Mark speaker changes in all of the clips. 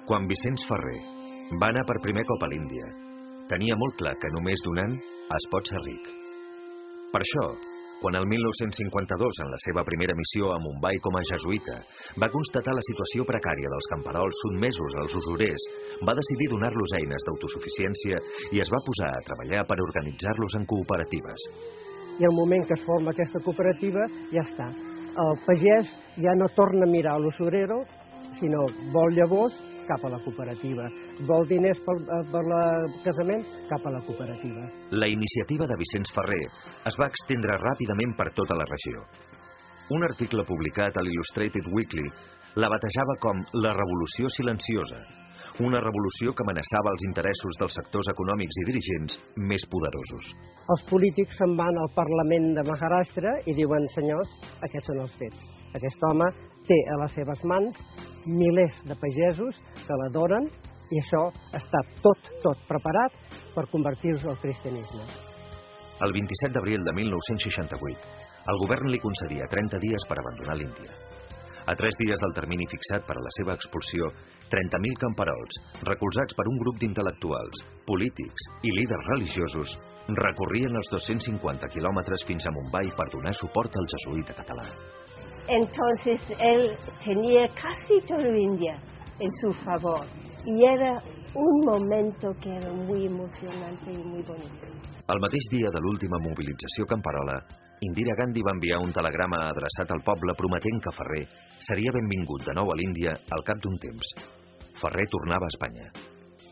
Speaker 1: Quan Vicenç Ferrer va anar per primer cop a l'Índia, tenia molt clar que només donant es pot ser ric. Per això, quan el 1952, en la seva primera missió a Mumbai com a jesuïta, va constatar la situació precària dels camperols sotmesos als usurers, va decidir donar-los eines d'autosuficiència i es va posar a treballar per organitzar-los en cooperatives.
Speaker 2: I al moment que es forma aquesta cooperativa, ja està. El pagès ja no torna a mirar l'usurero, sinó vol llavors cap a la cooperativa. Vol diners per el casament, cap a la cooperativa.
Speaker 1: La iniciativa de Vicenç Ferrer es va estendre ràpidament per tota la regió. Un article publicat a l'Illustrated Weekly la batejava com la revolució silenciosa, una revolució que amenaçava els interessos dels sectors econòmics i dirigents més poderosos.
Speaker 2: Els polítics se'n van al Parlament de Maharashtra i diuen, senyors, aquests són els fets. Aquest home té a les seves mans milers de pagesos que l'adoren i això està tot preparat per convertir-se al cristianisme.
Speaker 1: El 27 d'abril de 1968, el govern li concedia 30 dies per abandonar l'Índia. A 3 dies del termini fixat per a la seva expulsió, 30.000 camperols, recolzats per un grup d'intel·lectuals, polítics i líders religiosos, recorrien els 250 quilòmetres fins a Mumbai per donar suport al jesuïta català.
Speaker 3: Entonces él tenía casi toda India en su favor y era un momento que era muy emocionante y muy bonito.
Speaker 1: El mateix dia de l'última mobilització camperola, Indira Gandhi va enviar un telegrama adreçat al poble prometent que Ferrer seria benvingut de nou a l'Índia al cap d'un temps. Ferrer tornava a Espanya.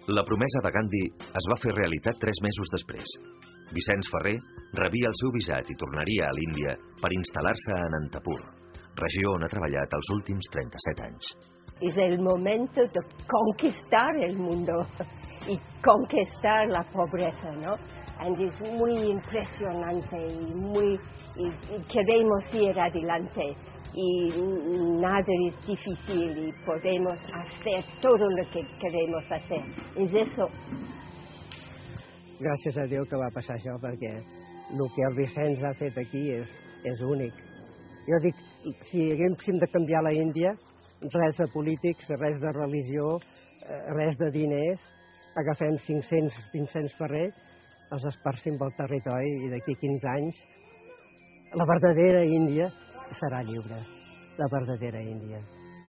Speaker 1: La promesa de Gandhi es va fer realitat 3 mesos després. Vicenç Ferrer rebia el seu visat i tornaria a l'Índia per instal·lar-se a Anantapur, regió on ha treballat els últims 37 anys.
Speaker 3: Es el momento de conquistar el mundo y conquistar la pobreza, ¿no? Y es muy impresionante y queremos ir adelante y nada es difícil y podemos hacer todo lo que queremos hacer. Es eso.
Speaker 2: Gràcies a Déu que va passar això, perquè el que el Vicenç ha fet aquí és únic. Jo dic, si haguéssim de canviar la Índia, res de polítics, res de religió, res de diners, agafem 500 Ferrer, els esparcim pel territori i d'aquí 15 anys la verdadera Índia serà lliure, la verdadera Índia.